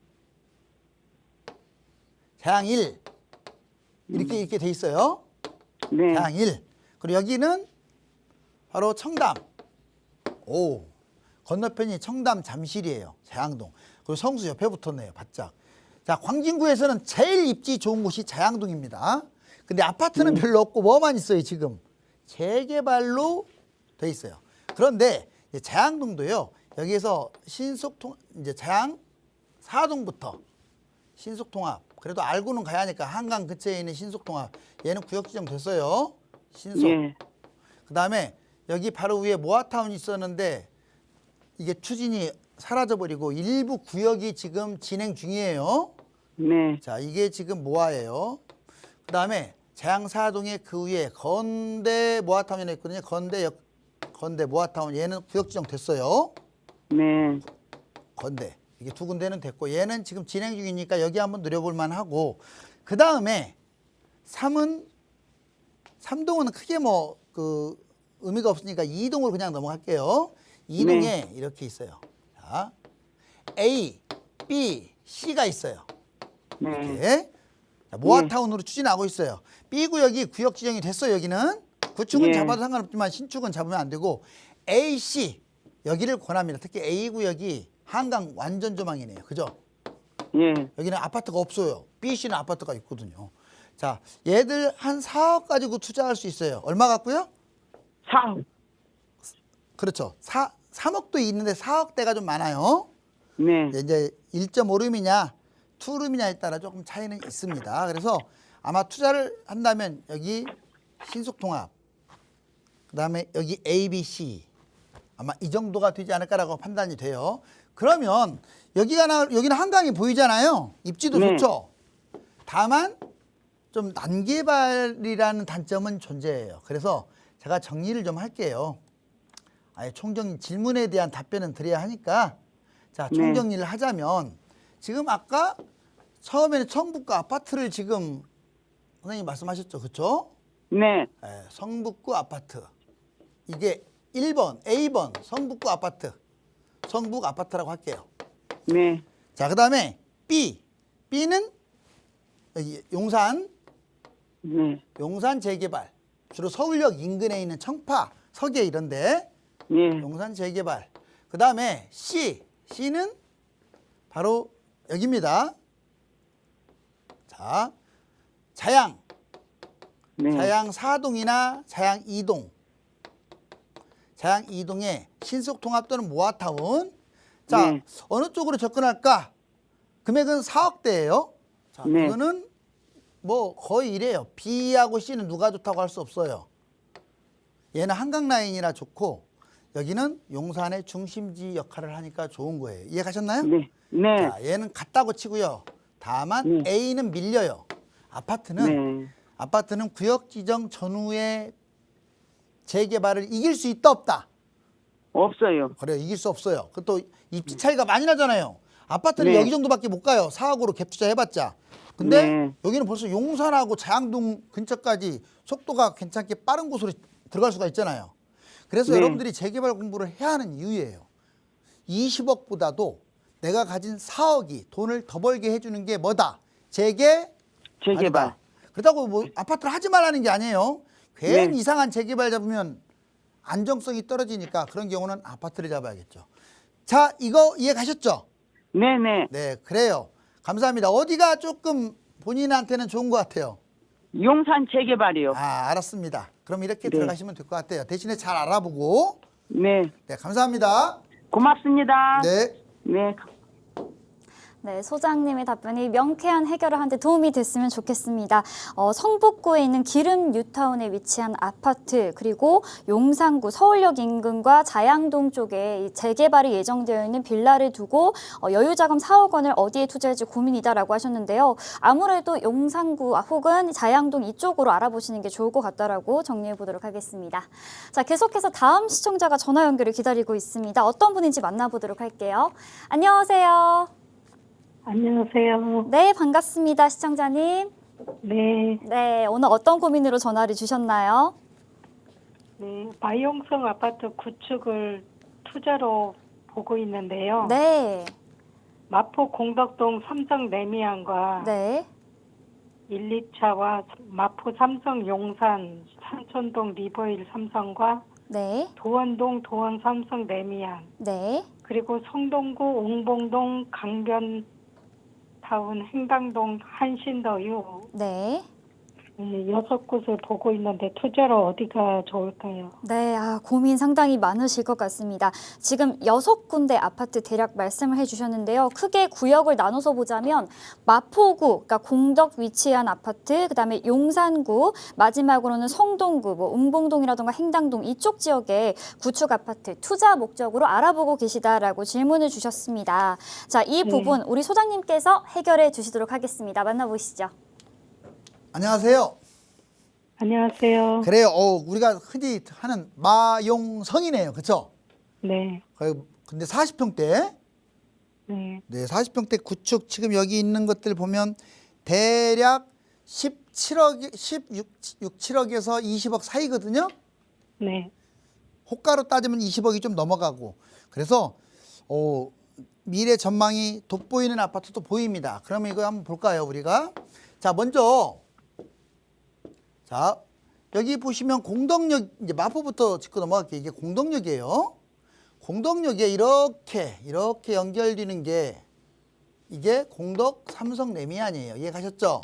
자양 1 이렇게 돼 있어요. 네. 자양 1. 그리고 여기는 바로 청담. 오. 건너편이 청담 잠실이에요. 자양동. 그리고 성수 옆에 붙었네요. 바짝. 자, 광진구에서는 제일 입지 좋은 곳이 자양동입니다. 근데 아파트는 별로 없고 뭐만 있어요, 지금. 재개발로 돼 있어요. 그런데 이제 자양동도요. 여기에서 이제 자양 4동부터 신속통합. 그래도 알고는 가야 하니까 한강 근처에 있는 신속통합. 얘는 구역 지정 됐어요. 신속. 예. 그다음에 여기 바로 위에 모아타운이 있었는데 이게 추진이 사라져버리고 일부 구역이 지금 진행 중이에요. 네. 자, 이게 지금 모아예요. 그다음에 자양사동의 그 위에 건대 모아타운이 있거든요. 건대 모아타운 얘는 구역 지정 됐어요. 네. 건대 이게 두 군데는 됐고 얘는 지금 진행 중이니까 여기 한번 노려볼 만하고 그 다음에 3동은 크게 뭐 그 의미가 없으니까 2동으로 그냥 넘어갈게요. 2동에 네. 이렇게 있어요. 자, A, B, C가 있어요. 네. 이렇게 자, 모아타운으로 추진하고 있어요. B 구역이 구역 지정이 됐어요. 여기는 구축은 예. 잡아도 상관없지만 신축은 잡으면 안 되고 A, C 여기를 권합니다. 특히 A 구역이 한강 완전 조망이네요. 그죠? 예. 여기는 아파트가 없어요. B, C는 아파트가 있거든요. 자, 얘들 한 4억 가지고 투자할 수 있어요. 얼마 갖고요? 4억. 그렇죠. 3억도 있는데 4억대가 좀 많아요. 네. 이제 1.5룸이냐 2룸이냐에 따라 조금 차이는 있습니다. 그래서 아마 투자를 한다면 여기 신속통합 그다음에 여기 ABC 아마 이 정도가 되지 않을까라고 판단이 돼요. 그러면 여기는 한강이 보이잖아요. 입지도 네. 좋죠. 다만 좀 난개발이라는 단점은 존재해요. 그래서 제가 정리를 좀 할게요. 아예 총정리 질문에 대한 답변은 드려야 하니까 자 총정리를 하자면 지금 아까 처음에는 성북구 아파트를 지금 선생님 말씀하셨죠, 그렇죠? 네. 성북구 아파트 이게 1번 A번 성북구 아파트 성북 아파트라고 할게요. 네. 자 그다음에 B는 여기 용산 재개발 주로 서울역 인근에 있는 청파 서계 이런데 예. 용산 재개발. 그 다음에 C는 바로 여기입니다. 자, 자양. 네. 자양 4동이나 자양 2동. 자양 2동에 신속통합 또는 모아타운. 자, 네. 어느 쪽으로 접근할까? 금액은 4억대예요. 자, 네. 이거는 뭐 거의 이래요. B하고 C는 누가 좋다고 할 수 없어요. 얘는 한강 라인이라 좋고 여기는 용산의 중심지 역할을 하니까 좋은 거예요. 이해 가셨나요? 네. 네. 자, 얘는 같다고 치고요. 다만 네. A는 밀려요. 아파트는 구역 지정 전후에 재개발을 이길 수 있다 없다. 없어요. 그래요. 이길 수 없어요. 그 또 입지 차이가 많이 나잖아요. 아파트는 네. 여기 정도밖에 못 가요. 4억으로 갭 투자해봤자. 근데 네. 여기는 벌써 용산하고 자양동 근처까지 속도가 괜찮게 빠른 곳으로 들어갈 수가 있잖아요. 그래서 네. 여러분들이 재개발 공부를 해야 하는 이유예요. 20억보다도 내가 가진 4억이 돈을 더 벌게 해주는 게 뭐다? 재개발. 그렇다고 뭐 아파트를 하지 말라는 게 아니에요. 괜히 네. 이상한 재개발 잡으면 안정성이 떨어지니까 그런 경우는 아파트를 잡아야겠죠. 자, 이거 이해 가셨죠? 네네. 네, 그래요. 감사합니다. 어디가 조금 본인한테는 좋은 것 같아요? 용산 재개발이요. 알았습니다. 그럼 이렇게 네. 들어가시면 될 것 같아요. 대신에 잘 알아보고. 네. 네, 감사합니다. 고맙습니다. 네. 네. 네, 소장님의 답변이 명쾌한 해결을 하는 데 도움이 됐으면 좋겠습니다. 성북구에 있는 기름 뉴타운에 위치한 아파트, 그리고 용산구 서울역 인근과 자양동 쪽에 이 재개발이 예정되어 있는 빌라를 두고 여유자금 4억 원을 어디에 투자할지 고민이다라고 하셨는데요. 아무래도 용산구 혹은 자양동 이쪽으로 알아보시는 게 좋을 것 같다라고 정리해 보도록 하겠습니다. 자, 계속해서 다음 시청자가 전화 연결을 기다리고 있습니다. 어떤 분인지 만나보도록 할게요. 안녕하세요. 안녕하세요. 네, 반갑습니다. 시청자님. 네, 네, 오늘 어떤 고민으로 전화를 주셨나요? 네, 마용성 아파트 구축을 투자로 보고 있는데요. 네, 마포 공덕동 삼성 레미안과 네, 1, 2차와 마포 삼성 용산, 산촌동 리버힐 삼성과 네, 도원동 도원 삼성 레미안, 네, 그리고 성동구 웅봉동 강변타운 행당동 한신더유 네. 6곳을 보고 있는데 투자로 어디가 좋을까요? 네, 고민 상당히 많으실 것 같습니다. 지금 6군데 아파트 대략 말씀을 해주셨는데요. 크게 구역을 나눠서 보자면 마포구, 그러니까 공덕 위치한 아파트, 그다음에 용산구, 마지막으로는 성동구, 뭐 웅봉동이라든가 행당동 이쪽 지역에 구축 아파트 투자 목적으로 알아보고 계시다라고 질문을 주셨습니다. 자, 이 부분 우리 소장님께서 해결해 주시도록 하겠습니다. 만나보시죠. 안녕하세요. 안녕하세요. 그래요. 우리가 흔히 하는 마용성이네요. 그렇죠? 네, 근데 40평대. 네, 네, 40평대 구축 지금 여기 있는 것들 보면 대략 17억, 7억에서 20억 사이거든요. 네, 호가로 따지면 20억이 좀 넘어가고. 그래서 미래 전망이 돋보이는 아파트도 보입니다. 그러면 이거 한번 볼까요, 우리가? 자, 먼저 자, 여기 보시면 공덕역, 이제 마포부터 짚고 넘어갈게요. 이게 공덕역이에요. 공덕역에 이렇게 연결되는 게 이게 공덕 삼성 레미안이에요. 이해 가셨죠?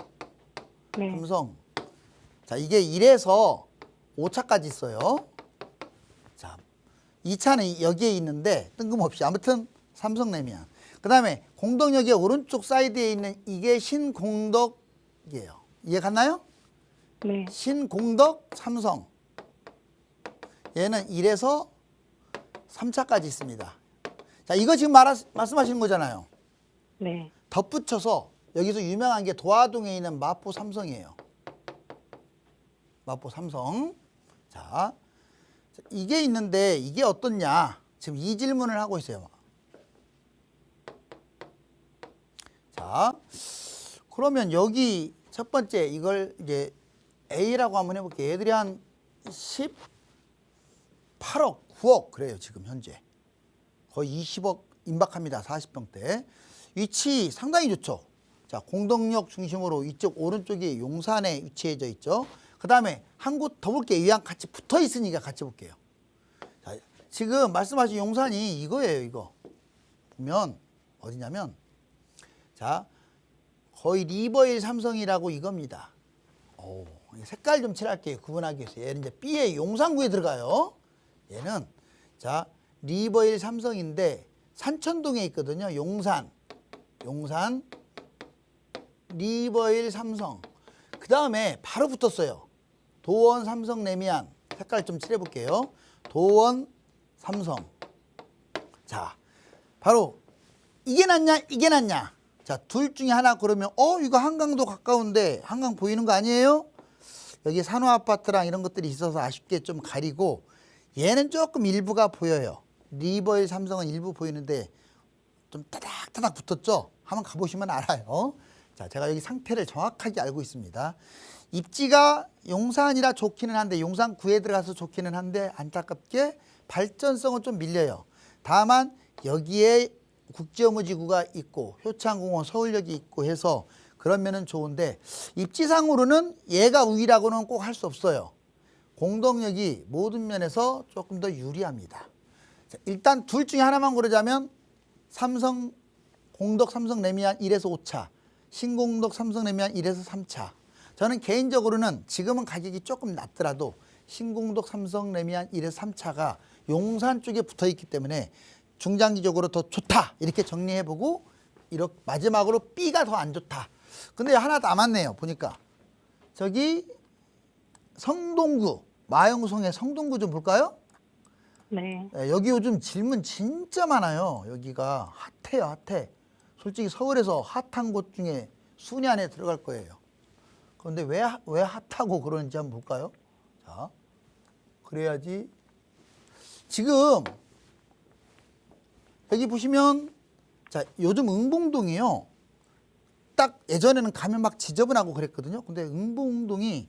네, 삼성. 자, 이게 1에서 5차까지 있어요. 자, 2차는 여기에 있는데 뜬금없이 아무튼 삼성 레미안. 그 다음에 공덕역의 오른쪽 사이드에 있는 이게 신공덕이에요. 이해 갔나요? 네, 신공덕 삼성. 얘는 1에서 3차까지 있습니다. 자, 이거 지금 말씀하시는 거잖아요. 네, 덧붙여서 여기서 유명한 게 도화동에 있는 마포 삼성이에요. 마포 삼성. 자, 이게 있는데 이게 어떻냐? 지금 이 질문을 하고 있어요. 자, 그러면 여기 첫 번째 이걸 이제 A라고 한번 해볼게요. 얘들이 한 18억, 9억 그래요. 지금 현재. 거의 20억 임박합니다. 40평대. 위치 상당히 좋죠. 자, 공덕역 중심으로 이쪽 오른쪽이 용산에 위치해져 있죠. 그 다음에 한 곳 더 볼게요. 이왕 같이 붙어 있으니까 같이 볼게요. 자, 지금 말씀하신 용산이 이거예요. 이거. 보면 어디냐면 자, 거의 리버힐 삼성이라고 이겁니다. 색깔 좀 칠할게요. 구분하기 위해서. 얘는 이제 B의 용산구에 들어가요. 얘는 자, 리버힐 삼성인데 산천동에 있거든요. 용산, 리버힐 삼성. 그 다음에 바로 붙었어요. 도원 삼성 레미안. 색깔 좀 칠해볼게요. 도원 삼성. 자, 바로 이게 낫냐, 이게 낫냐. 자, 둘 중에 하나 그러면 이거 한강도 가까운데 한강 보이는 거 아니에요? 여기 산호 아파트랑 이런 것들이 있어서 아쉽게 좀 가리고 얘는 조금 일부가 보여요. 리버힐 삼성은 일부 보이는데 좀 따닥따닥 붙었죠? 한번 가보시면 알아요. 자, 제가 여기 상태를 정확하게 알고 있습니다. 입지가 용산이라 좋기는 한데 용산구에 들어가서 좋기는 한데 안타깝게 발전성은 좀 밀려요. 다만 여기에 국제어무지구가 있고 효창공원 서울역이 있고 해서 그러면은 좋은데 입지상으로는 얘가 우위라고는 꼭 할 수 없어요. 공덕역이 모든 면에서 조금 더 유리합니다. 자, 일단 둘 중에 하나만 고르자면 공덕 삼성 레미안 1에서 5차, 신공덕 삼성 레미안 1에서 3차. 저는 개인적으로는 지금은 가격이 조금 낮더라도 신공덕 삼성 레미안 1에서 3차가 용산 쪽에 붙어 있기 때문에 중장기적으로 더 좋다 이렇게 정리해보고 이렇게 마지막으로 B가 더 안 좋다. 근데 하나 남았네요. 보니까 저기 성동구 마영성의 성동구 좀 볼까요? 네. 네, 여기 요즘 질문 진짜 많아요. 여기가 핫해요, 핫해. 솔직히 서울에서 핫한 곳 중에 순위 안에 들어갈 거예요. 그런데 왜 핫하고 그러는지 한번 볼까요? 자, 그래야지. 지금 여기 보시면 자, 요즘 응봉동이요. 딱 예전에는 가면 막 지저분하고 그랬거든요. 근데 응봉동이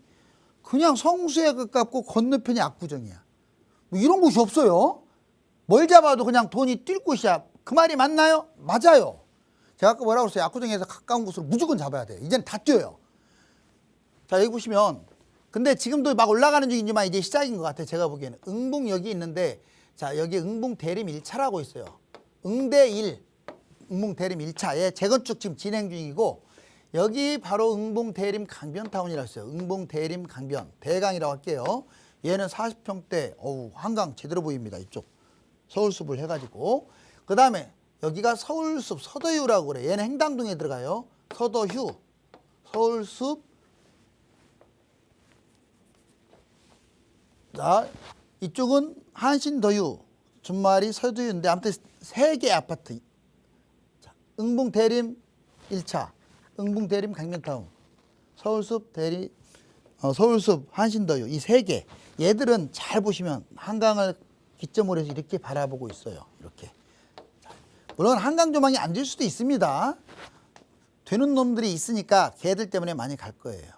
그냥 성수에 가깝고 건너편이 압구정이야. 뭐 이런 곳이 없어요. 뭘 잡아도 그냥 돈이 뛸 곳이야. 그 말이 맞나요? 맞아요. 제가 아까 뭐라고 그랬어요? 압구정에서 가까운 곳으로 무조건 잡아야 돼요. 이제는 다 뛰어요. 자, 여기 보시면 근데 지금도 막 올라가는 중이지만 이제 시작인 것 같아요. 제가 보기에는 응봉역이 있는데 자, 여기 응봉 대림 1차라고 있어요. 응대 1 응봉 대림 1차에 재건축 지금 진행 중이고 여기 바로 응봉 대림 강변타운이라고 있어요. 응봉 대림 강변 대강이라고 할게요. 얘는 40평대 한강 제대로 보입니다. 이쪽 서울숲을 해가지고 그 다음에 여기가 서울숲 서더휴라고 그래. 얘는 행당동에 들어가요. 서더휴 서울숲. 자, 이쪽은 한신더휴 준마리 서더휴인데 아무튼 3개 아파트. 자, 응봉 대림 1차 응봉 대림 강변타운 서울숲 대리 서울숲 한신더휴 이 3개 얘들은 잘 보시면 한강을 기점으로 해서 이렇게 바라보고 있어요. 이렇게. 자, 물론 한강 조망이 안 될 수도 있습니다. 되는 놈들이 있으니까 걔들 때문에 많이 갈 거예요.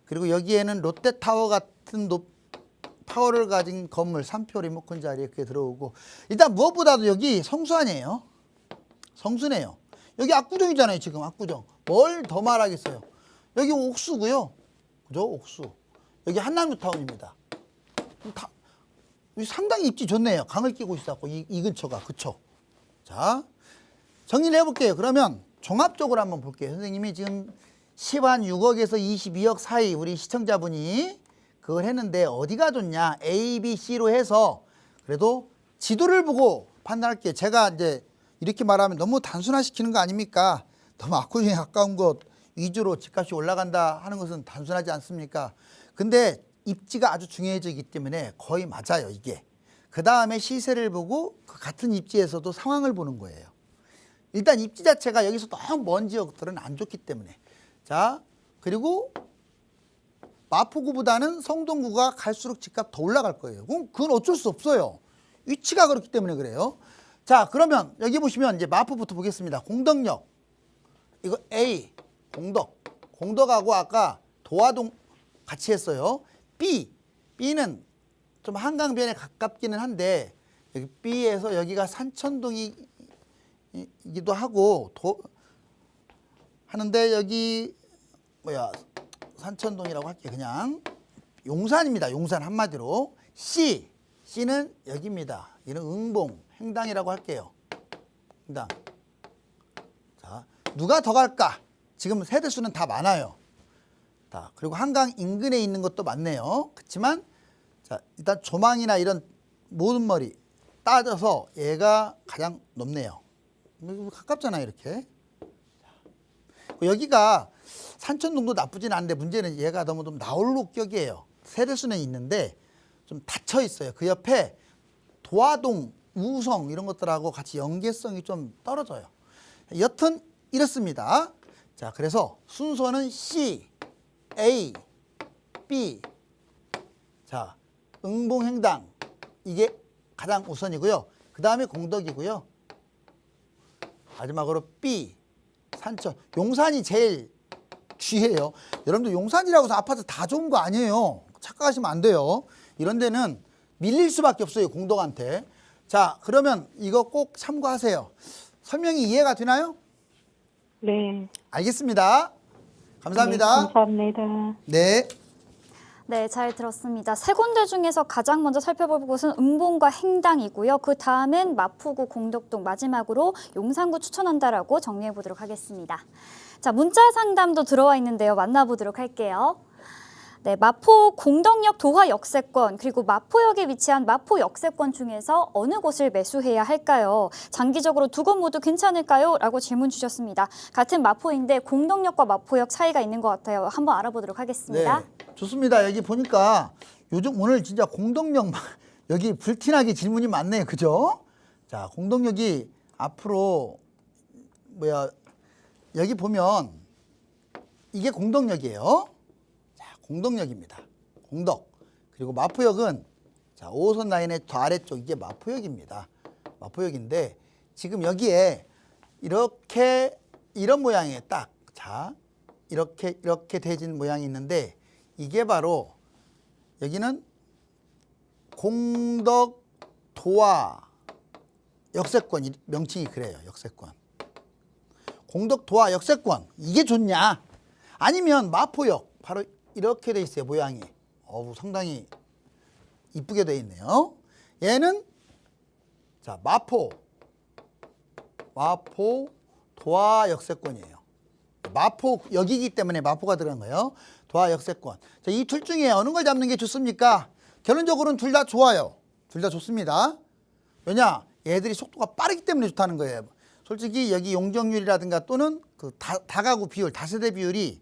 그리고 여기에는 롯데타워 같은 타워를 가진 건물 3표 리모컨 자리에 그게 들어오고 일단 무엇보다도 여기 성수 아니에요. 성수네요. 여기 압구정이잖아요. 지금 압구정. 뭘 더 말하겠어요. 여기 옥수고요. 그죠? 옥수. 여기 한남뉴타운입니다. 상당히 입지 좋네요. 강을 끼고 있었고 이 근처가. 그쵸? 자, 정리를 해볼게요. 그러면 종합적으로 한번 볼게요. 선생님이 지금 10한 6억에서 22억 사이 우리 시청자분이 그걸 했는데 어디가 좋냐 A, B, C로 해서 그래도 지도를 보고 판단할게요. 제가 이제 이렇게 말하면 너무 단순화시키는 거 아닙니까? 너무 압구정에 가까운 곳 위주로 집값이 올라간다 하는 것은 단순하지 않습니까? 근데 입지가 아주 중요해지기 때문에 거의 맞아요, 이게. 그 다음에 시세를 보고 그 같은 입지에서도 상황을 보는 거예요. 일단 입지 자체가 여기서 너무 먼 지역들은 안 좋기 때문에. 자, 그리고 마포구보다는 성동구가 갈수록 집값 더 올라갈 거예요. 그건 어쩔 수 없어요. 위치가 그렇기 때문에 그래요. 자, 그러면 여기 보시면 이제 마포부터 보겠습니다. 공덕역. 이거 A, 공덕하고 아까 도화동 같이 했어요. B는 좀 한강변에 가깝기는 한데 여기 B에서 여기가 산천동이기도 하고 하는데 여기 산천동이라고 할게요. 그냥 용산입니다. 용산 한마디로. C는 여기입니다. 이는 응봉, 행당이라고 할게요. 행당. 자, 누가 더 갈까? 지금 세대수는 다 많아요. 자, 그리고 한강 인근에 있는 것도 많네요. 그렇지만 자, 일단 조망이나 이런 모든 머리 따져서 얘가 가장 높네요. 가깝잖아요, 이렇게. 여기가 산천동도 나쁘진 않은데 문제는 얘가 너무 좀 나홀로격이에요. 세대수는 있는데 좀 닫혀 있어요. 그 옆에 도화동, 우성 이런 것들하고 같이 연계성이 좀 떨어져요. 여튼 이렇습니다. 자, 그래서 순서는 C, A, B. 자, 응봉행당 이게 가장 우선이고요. 그 다음에 공덕이고요. 마지막으로 B, 산천. 용산이 제일 귀해요. 여러분들 용산이라고 해서 아파트 다 좋은 거 아니에요. 착각하시면 안 돼요. 이런 데는 밀릴 수밖에 없어요. 공덕한테. 자, 그러면 이거 꼭 참고하세요. 설명이 이해가 되나요? 네. 알겠습니다. 감사합니다. 네, 감사합니다. 네. 네, 잘 들었습니다. 세 군데 중에서 가장 먼저 살펴볼 곳은 은봉과 행당이고요. 그 다음은 마포구, 공덕동, 마지막으로 용산구 추천한다라고 정리해 보도록 하겠습니다. 자, 문자 상담도 들어와 있는데요. 만나보도록 할게요. 네, 마포 공덕역 도화 역세권 그리고 마포역에 위치한 마포 역세권 중에서 어느 곳을 매수해야 할까요? 장기적으로 두 곳 모두 괜찮을까요? 라고 질문 주셨습니다. 같은 마포인데 공덕역과 마포역 차이가 있는 것 같아요. 한번 알아보도록 하겠습니다. 네, 좋습니다. 여기 보니까 요즘 오늘 진짜 공덕역 여기 불티나게 질문이 많네요. 그죠? 자, 공덕역이 앞으로 여기 보면 이게 공덕역이에요. 자, 공덕역입니다. 공덕. 그리고 마포역은 자, 5호선 라인의 더 아래쪽 이게 마포역입니다. 마포역인데 지금 여기에 이렇게 이런 모양의 딱 자, 이렇게 돼진 모양이 있는데 이게 바로 여기는 공덕 도화 역세권 명칭이 그래요. 역세권. 공덕 도화 역세권 이게 좋냐? 아니면 마포역 바로 이렇게 돼 있어요. 모양이. 상당히 이쁘게 돼 있네요. 얘는 자, 마포 도화 역세권이에요. 마포역이기 때문에 마포가 들어간 거예요. 도화 역세권. 자, 이 둘 중에 어느 걸 잡는 게 좋습니까? 결론적으로는 둘 다 좋아요. 둘 다 좋습니다. 왜냐? 얘들이 속도가 빠르기 때문에 좋다는 거예요. 솔직히 여기 용적률이라든가 또는 그 다가구 비율, 다세대 비율이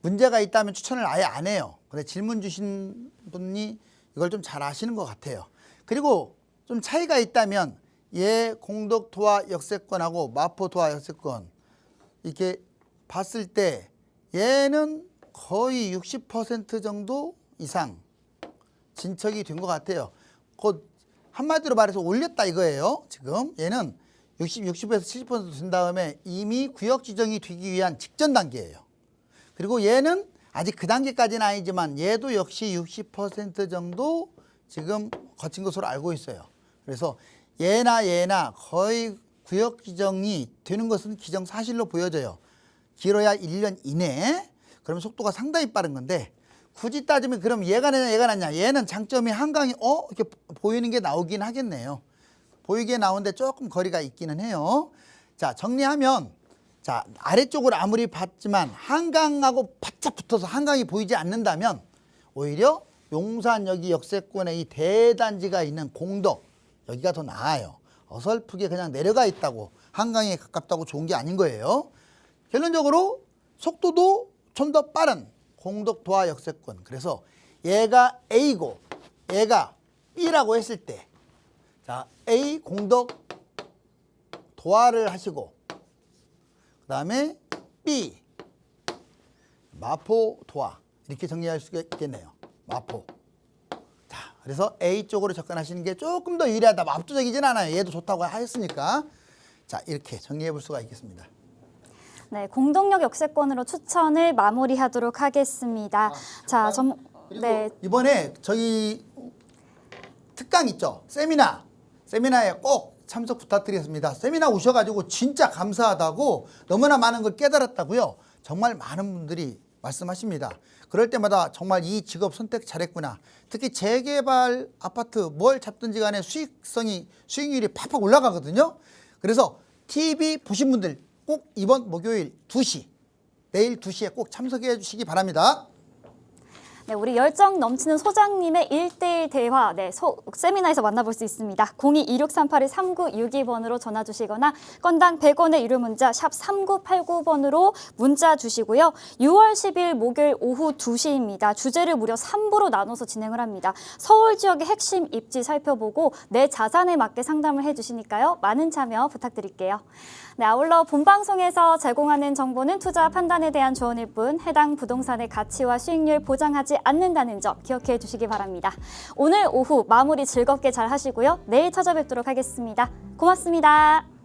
문제가 있다면 추천을 아예 안 해요. 근데 질문 주신 분이 이걸 좀 잘 아시는 것 같아요. 그리고 좀 차이가 있다면 얘 공덕 도화 역세권하고 마포 도화 역세권 이렇게 봤을 때 얘는 거의 60% 정도 이상 진척이 된 것 같아요. 곧 한마디로 말해서 올렸다 이거예요. 지금 얘는 60에서 70% 된 다음에 이미 구역 지정이 되기 위한 직전 단계예요. 그리고 얘는 아직 그 단계까지는 아니지만 얘도 역시 60% 정도 지금 거친 것으로 알고 있어요. 그래서 얘나 거의 구역 지정이 되는 것은 기정사실로 보여져요. 길어야 1년 이내. 그러면 속도가 상당히 빠른 건데 굳이 따지면 그럼 얘가 낫냐? 얘는 장점이 한강이 이렇게 보이는 게 나오긴 하겠네요. 보이게 나오는데 조금 거리가 있기는 해요. 자, 정리하면 자, 아래쪽으로 아무리 봤지만 한강하고 바짝 붙어서 한강이 보이지 않는다면 오히려 용산역이 역세권의 이 대단지가 있는 공덕 여기가 더 나아요. 어설프게 그냥 내려가 있다고 한강에 가깝다고 좋은 게 아닌 거예요. 결론적으로 속도도 좀 더 빠른 공덕 도화 역세권. 그래서 얘가 A고 얘가 B라고 했을 때 자, A 공덕 도화를 하시고 그 다음에 B 마포 도화 이렇게 정리할 수가 있겠네요. 마포. 자, 그래서 A 쪽으로 접근하시는 게 조금 더 유리하다. 압도적이진 않아요. 얘도 좋다고 하였으니까. 자, 이렇게 정리해 볼 수가 있겠습니다. 네, 공덕역 역세권으로 추천을 마무리하도록 하겠습니다. 자, 그리고 이번에 저희 특강 있죠? 세미나에 꼭 참석 부탁드리겠습니다. 세미나 오셔가지고 진짜 감사하다고 너무나 많은 걸 깨달았다고요. 정말 많은 분들이 말씀하십니다. 그럴 때마다 정말 이 직업 선택 잘했구나. 특히 재개발 아파트 뭘 잡든지 간에 수익률이 팍팍 올라가거든요. 그래서 TV 보신 분들 꼭 이번 목요일 2시, 내일 2시에 꼭 참석해 주시기 바랍니다. 네, 우리 열정 넘치는 소장님의 1대1 대화 세미나에서 만나볼 수 있습니다. 02-2638-3962번으로 전화 주시거나 건당 100원의 유료 문자 샵 3989번으로 문자 주시고요. 6월 10일 목요일 오후 2시입니다. 주제를 무려 3부로 나눠서 진행을 합니다. 서울 지역의 핵심 입지 살펴보고 내 자산에 맞게 상담을 해주시니까요. 많은 참여 부탁드릴게요. 네, 아울러 본방송에서 제공하는 정보는 투자 판단에 대한 조언일 뿐 해당 부동산의 가치와 수익률 보장하지 않는다는 점 기억해 주시기 바랍니다. 오늘 오후 마무리 즐겁게 잘 하시고요. 내일 찾아뵙도록 하겠습니다. 고맙습니다.